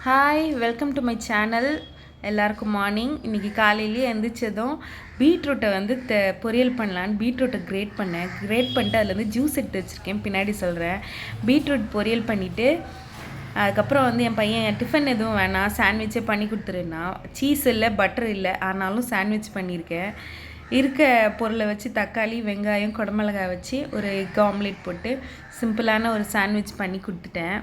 Hi welcome to my channel. எல்லாருக்கும் morning. இன்றைக்கி காலையிலேயே எழுந்திரிச்சதும் பீட்ரூட்டை வந்து பொரியல் பண்ணலான்னு பீட்ரூட்டை கிரேட் பண்ணிட்டு அதில் வந்து ஜூஸ் எடுத்து வச்சுருக்கேன், பின்னாடி சொல்கிறேன். பீட்ரூட் பொரியல் பண்ணிவிட்டு அதுக்கப்புறம் வந்து என் பையன் டிஃபன் எதுவும் வேணாம், சாண்ட்விட்சே பண்ணி கொடுத்துருன்னா. சீஸ் இல்லை, பட்டர் இல்லை, ஆனாலும் சாண்ட்விச் பண்ணியிருக்கேன். இருக்க பொருளை வச்சு தக்காளி, வெங்காயம், குடமிளகாய் வச்சு ஒரு எக் ஆம்லேட் போட்டு சிம்பிளான ஒரு சாண்ட்விச் பண்ணி கொடுத்துட்டேன்.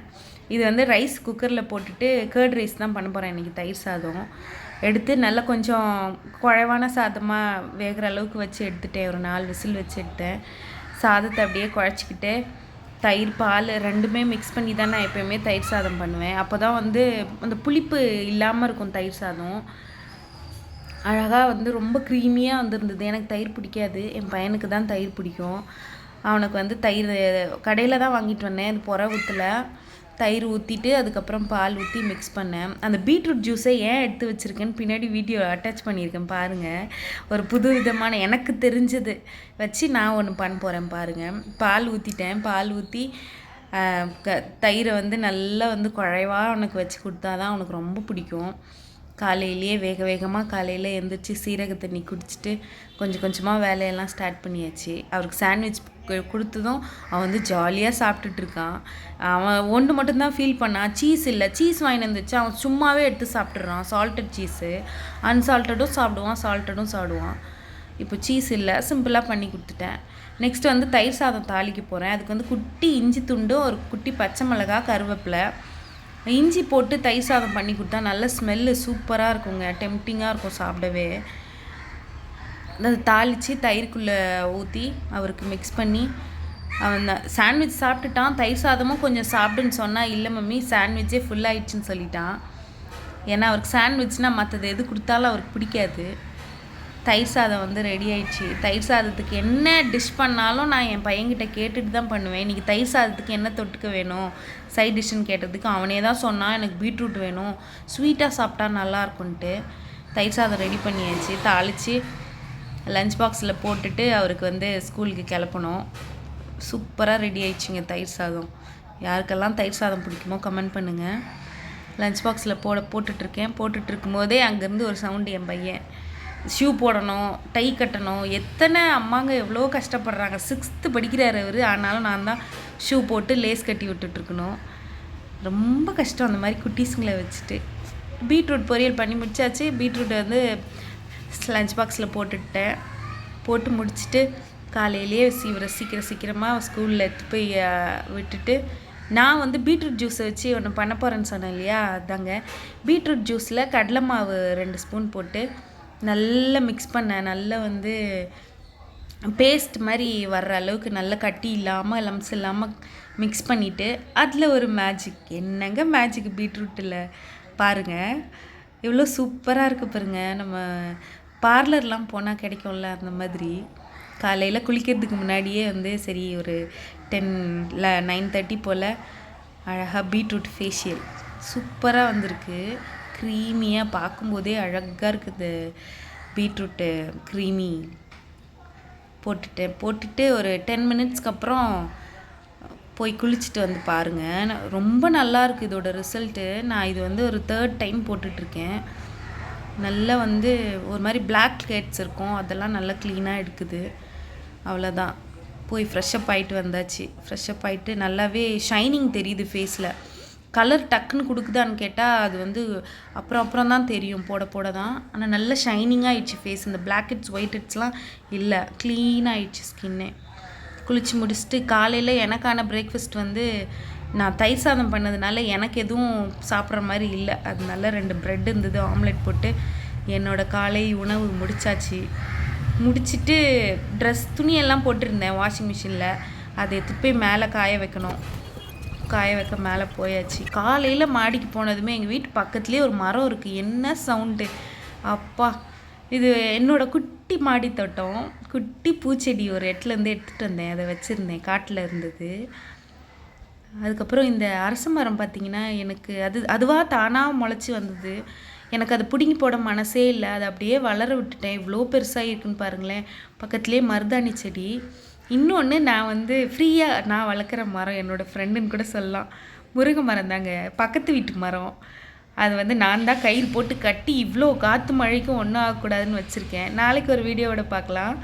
இது வந்து ரைஸ் குக்கரில் போட்டுட்டு கேர்ட் ரைஸ் தான் பண்ண போகிறேன் இன்றைக்கி. தயிர் சாதம் எடுத்து நல்லா கொஞ்சம் குழைவான சாதமாக வேகிற அளவுக்கு வச்சு எடுத்துட்டேன். ஒரு 4 விசில் வச்சு எடுத்தேன். சாதத்தை அப்படியே குழச்சிக்கிட்டு தயிர், பால் ரெண்டுமே மிக்ஸ் பண்ணி தான் நான் எப்போயுமே தயிர் சாதம் பண்ணுவேன். அப்போ தான் வந்து அந்த புளிப்பு இல்லாமல் இருக்கும் தயிர் சாதம். அழகாக வந்து ரொம்ப க்ரீமியாக வந்துருந்தது. எனக்கு தயிர் பிடிக்காது, என் பையனுக்கு தான் தயிர் பிடிக்கும். அவனுக்கு வந்து தயிர் கடையில் தான் வாங்கிட்டு வந்தேன். அது புற ஊற்றல, தயிர் ஊற்றிட்டு அதுக்கப்புறம் பால் ஊற்றி மிக்ஸ் பண்ணேன். அந்த பீட்ரூட் ஜூஸை ஏன் எடுத்து வச்சுருக்கேன்னு பின்னாடி வீடியோ அட்டாச் பண்ணியிருக்கேன் பாருங்கள். ஒரு புது விதமான எனக்கு தெரிஞ்சது வச்சு நான் ஒன்று பண்ண போகிறேன் பாருங்கள். பால் ஊற்றிட்டேன். பால் ஊற்றி தயிரை வந்து நல்லா வந்து குழைவாக அவனுக்கு வச்சு கொடுத்தா தான் அவனுக்கு ரொம்ப பிடிக்கும். காலையிலேயே வேகமாக காலையில் எழுந்திரிச்சி சீரக தண்ணி குடிச்சிட்டு கொஞ்சம் கொஞ்சமாக வேலையெல்லாம் ஸ்டார்ட் பண்ணியாச்சு. அவருக்கு சாண்ட்விச் கொடுத்ததும் அவன் வந்து ஜாலியாக சாப்பிட்டுட்ருக்கான். அவன் ஒன்று மட்டும்தான் ஃபீல் பண்ணான், சீஸ் இல்லை. சீஸ் வாங்கிட்டு வந்துச்சு, அவன் சும்மாவே எடுத்து சாப்பிட்றான். சால்ட்டட் சீஸு, அன்சால்ட்டடும் சாப்பிடுவான், சால்ட்டடும் சாப்பிடுவான். இப்போ சீஸ் இல்லை, சிம்பிளாக பண்ணி கொடுத்துட்டேன். நெக்ஸ்ட்டு வந்து தயிர் சாதம் தாளிக்க போகிறேன். அதுக்கு வந்து குட்டி இஞ்சி துண்டு, ஒரு குட்டி பச்சை மிளகா, கருவேப்பிலை, இஞ்சி போட்டு தயிர் சாதம் பண்ணி கொடுத்தா நல்ல ஸ்மெல்லு சூப்பராக இருக்குங்க. டெம்டிங்காக இருக்கும் சாப்பிடவே. அதை தாளித்து தயிருக்குள்ளே ஊற்றி அவருக்கு மிக்ஸ் பண்ணி அவன் சாண்ட்விச் சாப்பிட்டுட்டான். தயிர் சாதமும் கொஞ்சம் சாப்பிடுன்னு சொன்னால், இல்லை மம்மி சாண்ட்விச்சே ஃபுல்லாகிடுச்சின்னு சொல்லிட்டான். ஏன்னா அவருக்கு சாண்ட்விச்னால் மற்றது எது கொடுத்தாலும் அவருக்கு பிடிக்காது. தயிர் சாதம் வந்து ரெடி ஆயிடுச்சு. தயிர் சாதத்துக்கு என்ன டிஷ் பண்ணாலும் நான் என் பையன்கிட்ட கேட்டுட்டு தான் பண்ணுவேன். இன்றைக்கி தயிர் சாதத்துக்கு என்ன தொட்டுக்க வேணும் சைட் டிஷ்ஷுன்னு கேட்டதுக்கு அவனே தான் சொன்னான், எனக்கு பீட்ரூட் வேணும், ஸ்வீட்டாக சாப்பிட்டா நல்லாயிருக்குன்ட்டு. தயிர் சாதம் ரெடி பண்ணியாச்சு. தாளித்து லஞ்ச் பாக்ஸில் போட்டுட்டு அவருக்கு வந்து ஸ்கூலுக்கு கிளப்பணும். சூப்பராக ரெடி ஆயிடுச்சுங்க தயிர் சாதம். யாருக்கெல்லாம் தயிர் சாதம் பிடிக்குமோ கமெண்ட் பண்ணுங்கள். லஞ்ச் பாக்ஸில் போட்டுட்ருக்கேன். போட்டுட்ருக்கும் போதே அங்கேருந்து ஒரு சவுண்டு, என் பையன் ஷூ போடணும், டை கட்டணும். எத்தனை அம்மாங்க எவ்வளோ கஷ்டப்படுறாங்க. 6th படிக்கிறார் அவர், ஆனாலும் நான் தான் ஷூ போட்டு லேஸ் கட்டி விட்டுட்ருக்கணும். ரொம்ப கஷ்டம் அந்த மாதிரி குட்டீஸுங்களை வச்சுட்டு. பீட்ரூட் பொரியல் பண்ணி முடிச்சாச்சு. பீட்ரூட்டை வந்து லஞ்ச் பாக்ஸில் போட்டு முடிச்சுட்டு காலையிலேயே சீக்கிரமாக ஸ்கூலில் எடுத்து போய் விட்டுட்டு நான் வந்து பீட்ரூட் ஜூஸை வச்சு ஒன்று பண்ண போகிறேன்னு சொன்னேன் இல்லையா, அதாங்க. பீட்ரூட் ஜூஸில் கடலை மாவு 2 ஸ்பூன் போட்டு நல்லா மிக்ஸ் பண்ணேன். நல்லா வந்து பேஸ்ட் மாதிரி வர்ற அளவுக்கு நல்லா கட்டி இல்லாமல் லம்ஸ் இல்லாமல் மிக்ஸ் பண்ணிவிட்டு அதில் ஒரு மேஜிக், என்னங்க மேஜிக் பீட்ரூட்டில் பாருங்கள், எவ்வளோ சூப்பராக இருக்குது பாருங்கள். நம்ம பார்லர்லாம் போனால் கிடைக்கும்ல அந்த மாதிரி. காலையில் குளிக்கிறதுக்கு முன்னாடியே வந்து சரி ஒரு 9:30 போல் அழகாக பீட்ரூட் ஃபேஷியல் சூப்பராக வந்திருக்கு. க்ரீமியாக பார்க்கும்போதே அழகாக இருக்குது. பீட்ரூட்டு க்ரீமி போட்டுட்டு ஒரு 10 மினிட்ஸ்க்கு அப்புறம் போய் குளிச்சுட்டு வந்து பாருங்கள். ரொம்ப நல்லாயிருக்கு இதோட ரிசல்ட்டு. நான் இது வந்து ஒரு 3rd டைம் போட்டுட்ருக்கேன். நல்லா வந்து ஒரு மாதிரி பிளாக் ஹெட்ஸ் இருக்கும், அதெல்லாம் நல்லா க்ளீனாக எடுக்குது. அவ்வளோதான். போய் ஃப்ரெஷ்ஷப் ஆகிட்டு வந்தாச்சு. ஃப்ரெஷ்ஷப் ஆகிட்டு நல்லாவே ஷைனிங் தெரியுது ஃபேஸில். கலர் டக்குன்னு கொடுக்குதான்னு கேட்டால் அது வந்து அப்புறம் தான் தெரியும், போட தான். ஆனால் நல்ல ஷைனிங்காக ஆகிடுச்சு ஃபேஸ். இந்த பிளாக் ஹெட்ஸ் ஒயிட் ஹெட்ஸ்லாம் இல்லை, க்ளீனாக ஆகிடுச்சு ஸ்கின்னே. குளித்து முடிச்சுட்டு காலையில் எனக்கான பிரேக்ஃபாஸ்ட் வந்து நான் தயிர் சாதம் பண்ணதுனால எனக்கு எதுவும் சாப்பிட்ற மாதிரி இல்லை. அதனால 2 ப்ரெட் இருந்தது, ஆம்லெட் போட்டு என்னோடய காலை உணவு முடிச்சாச்சு. முடிச்சுட்டு துணியெல்லாம் போட்டிருந்தேன் வாஷிங் மிஷினில், அதை எடுத்துகிட்டு போய் மேலே காய வைக்க மேலே போயாச்சு. காலையில் மாடிக்கு போனதுமே எங்கள் வீட்டு பக்கத்துலேயே ஒரு மரம் இருக்குது. என்ன சவுண்டு அப்பா! இது என்னோடய குட்டி மாடி தோட்டம். குட்டி பூச்செடி ஒரு இடத்துலேருந்து எடுத்துகிட்டு வந்தேன், அதை வச்சுருந்தேன், காட்டில் இருந்தது. அதுக்கப்புறம் இந்த அரச மரம் பார்த்திங்கன்னா எனக்கு அதுவாக தானாக முளைச்சி வந்தது. எனக்கு அதை பிடுங்கி போட மனசே இல்லை. அதை அப்படியே வளர விட்டுட்டேன். இவ்வளோ பெருசாக இருக்குன்னு பாருங்களேன். பக்கத்துலேயே மருதாணி செடி. இன்னொன்று நான் வந்து ஃப்ரீயாக நான் வளர்க்குற மரம், என்னோடய ஃப்ரெண்டுன்னு கூட சொல்லலாம், முருங்கை மரம் தாங்க. பக்கத்து வீட்டு மரம். அது வந்து நான் தான் கயிறு போட்டு கட்டி இவ்வளோ காற்று மழைக்கும் ஒன்றும் ஆகக்கூடாதுன்னு வச்சுருக்கேன். நாளைக்கு ஒரு வீடியோவோட பார்க்கலாம்.